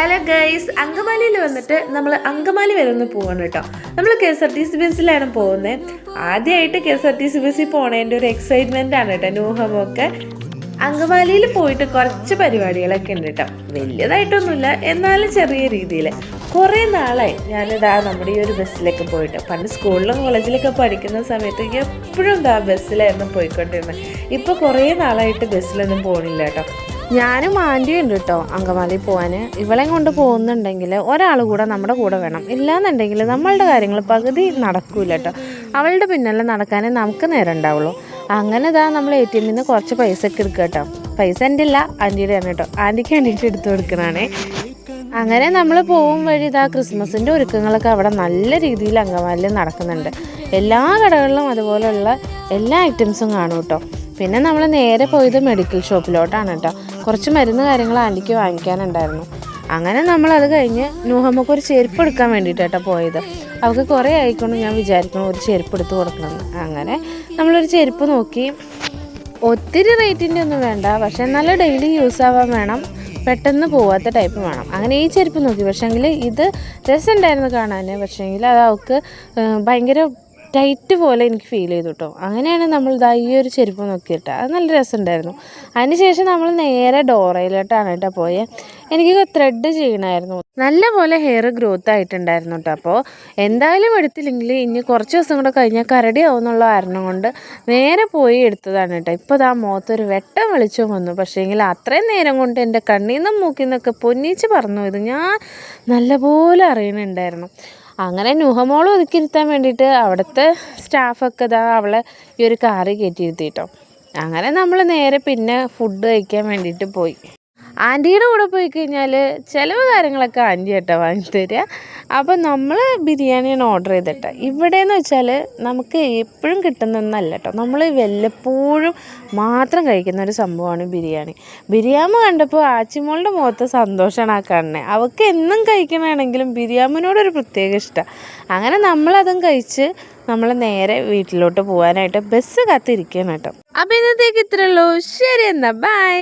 Hello guys, അങ്കമാലിയിൽ വന്നിട്ട് നമ്മൾ അങ്കമാലി വരെ ഒന്ന് പോകണം കേട്ടോ. നമ്മൾ KSRTC ബസ്സിലാണ് പോകുന്നത്. ആദ്യമായിട്ട് KSRTC ബസ്സിൽ പോണതിൻ്റെ ഒരു എക്സൈറ്റ്മെൻ്റ് ആണ് കേട്ടോ. നൂഹമൊക്കെ അങ്കമാലിയിൽ പോയിട്ട് കുറച്ച് പരിപാടികളൊക്കെ ഉണ്ട് കേട്ടോ. വലിയതായിട്ടൊന്നുമില്ല, എന്നാലും ചെറിയ രീതിയിൽ. കുറേ നാളായി ഞാനിതാ നമ്മുടെ ഈ ഒരു ബസ്സിലൊക്കെ പോയിട്ട്. പണ്ട് സ്കൂളിലും കോളേജിലൊക്കെ പഠിക്കുന്ന സമയത്ത് എപ്പോഴും ഇതാ ബസ്സിലായിരുന്നു പോയിക്കൊണ്ടിരുന്നത്. ഇപ്പോൾ കുറേ നാളായിട്ട് ബസ്സിലൊന്നും പോകണില്ല കേട്ടോ. ഞാനും ആൻറ്റിയും ഉണ്ട് കേട്ടോ അങ്കമാലി പോകാൻ. ഇവളെയും കൊണ്ട് പോകുന്നുണ്ടെങ്കിൽ ഒരാൾ കൂടെ നമ്മുടെ കൂടെ വേണം. ഇല്ലാന്നുണ്ടെങ്കിൽ നമ്മളുടെ കാര്യങ്ങൾ പകുതി നടക്കൂല കേട്ടോ. അവളുടെ പിന്നാലെ നടക്കാനേ നമുക്ക് നേരം ഉണ്ടാവുള്ളൂ. അങ്ങനെ ഇതാ നമ്മൾ ATM നിന്ന് കുറച്ച് പൈസ ഒക്കെ എടുക്കുക കേട്ടോ. പൈസ എൻ്റെ ഇല്ല, ആൻറ്റിയുടെ ആണ് കേട്ടോ. ആൻറ്റിക്ക് വേണ്ടിയിട്ട് എടുത്തു കൊടുക്കണേ. അങ്ങനെ നമ്മൾ പോകും വഴി ഇതാ ക്രിസ്മസിൻ്റെ ഒരുക്കങ്ങളൊക്കെ അവിടെ നല്ല രീതിയിൽ അങ്കമാലിയിൽ നടക്കുന്നുണ്ട്. എല്ലാ കടകളിലും അതുപോലെയുള്ള എല്ലാ ഐറ്റംസും കാണും കേട്ടോ. പിന്നെ നമ്മൾ നേരെ പോയത് മെഡിക്കൽ ഷോപ്പിലോട്ടാണ് കേട്ടോ. കുറച്ച് മരുന്ന് കാര്യങ്ങൾ ആൻറ്റിക്ക് വാങ്ങിക്കാനുണ്ടായിരുന്നു. അങ്ങനെ നമ്മളത് കഴിഞ്ഞ് നൂഹമ്മക്ക് ഒരു ചെരുപ്പ് എടുക്കാൻ വേണ്ടിയിട്ട് കേട്ടോ പോയത്. അവൾക്ക് കുറേ ആയിക്കൊണ്ട് ഞാൻ വിചാരിക്കണം ഒരു ചെരുപ്പ് എടുത്ത് കൊടുക്കണമെന്ന്. അങ്ങനെ നമ്മളൊരു ചെരുപ്പ് നോക്കി. ഒത്തിരി റേറ്റിൻ്റെ ഒന്നും വേണ്ട, പക്ഷേ നല്ല ഡെയിലി യൂസ് ആവാൻ വേണം, പെട്ടെന്ന് പോവാത്ത ടൈപ്പ് വേണം. അങ്ങനെ ഈ ചെരുപ്പ് നോക്കി. പക്ഷേങ്കിൽ ഇത് രസമുണ്ടായിരുന്നു കാണാൻ. പക്ഷേങ്കിൽ അത് അവൾക്ക് ഭയങ്കര ടൈറ്റ് പോലെ എനിക്ക് ഫീൽ ചെയ്തു കേട്ടോ. അങ്ങനെയാണ് നമ്മൾ ഇതാ ഈ ഒരു ചെരുപ്പ് നോക്കിയിട്ട്. അത് നല്ല രസമുണ്ടായിരുന്നു. അതിന് ശേഷം നമ്മൾ നേരെ ഡോറയിലോട്ടാണ് കേട്ടോ പോയത്. എനിക്ക് ത്രെഡ് ചെയ്യണമായിരുന്നു. നല്ല പോലെ ഹെയർ ഗ്രോത്ത് ആയിട്ടുണ്ടായിരുന്നു കേട്ടോ. അപ്പോൾ എന്തായാലും എടുത്തില്ലെങ്കിൽ ഇനി കുറച്ച് ദിവസം കൂടെ കഴിഞ്ഞാൽ കരടി ആവുന്നുള്ള കാരണം കൊണ്ട് നേരെ പോയി എടുത്തതാണ് കേട്ടോ. ഇപ്പോൾ ഇതാ മുഖത്തൊരു വെട്ടം വെളിച്ചം വന്നു. പക്ഷേങ്കിൽ അത്രയും നേരം കൊണ്ട് എൻ്റെ കണ്ണിൽ നിന്നും മൂക്കിൽ നിന്നൊക്കെ പൊന്നിച്ച് പറന്നു ഇത് ഞാൻ നല്ലപോലെ അറിയണുണ്ടായിരുന്നു. അങ്ങനെ നൂഹമോൾ ഒതുക്കിയിരുത്താൻ വേണ്ടിയിട്ട് അവിടുത്തെ സ്റ്റാഫൊക്കെ ഇതാ അവളെ ഈ ഒരു കാറിൽ കയറ്റിയിരുത്തിട്ടോ. അങ്ങനെ നമ്മൾ നേരെ പിന്നെ ഫുഡ് കഴിക്കാൻ വേണ്ടിയിട്ട് പോയി. ആൻറ്റിയുടെ കൂടെ പോയി കഴിഞ്ഞാൽ ചിലവ് കാര്യങ്ങളൊക്കെ ആൻറ്റി കേട്ടോ വാങ്ങിത്തരിക. അപ്പോൾ നമ്മൾ ബിരിയാണിയാണ് ഓർഡർ ചെയ്തിട്ട്. ഇവിടെയെന്ന് വെച്ചാൽ നമുക്ക് എപ്പോഴും കിട്ടുന്നൊന്നല്ല കേട്ടോ. നമ്മൾ വല്ലപ്പോഴും മാത്രം കഴിക്കുന്ന ഒരു സംഭവമാണ് ബിരിയാണി. ബിരിയാണി കണ്ടപ്പോൾ ആച്ചിമോളുടെ മുഖത്ത് സന്തോഷമാണ് ആ കാണുന്നത്. അവൾക്ക് എന്നും കഴിക്കണമെങ്കിലും ബിരിയാണിനോടൊരു പ്രത്യേക ഇഷ്ടമാണ്. അങ്ങനെ നമ്മളതും കഴിച്ച് നമ്മൾ നേരെ വീട്ടിലോട്ട് പോകാനായിട്ട് ബസ് കാത്തിരിക്കുകയാണ് കേട്ടോ. അപ്പോൾ ഇന്നത്തേക്ക് ഇത്രയേ ഉള്ളൂ. ശരി എന്നാൽ ബൈ.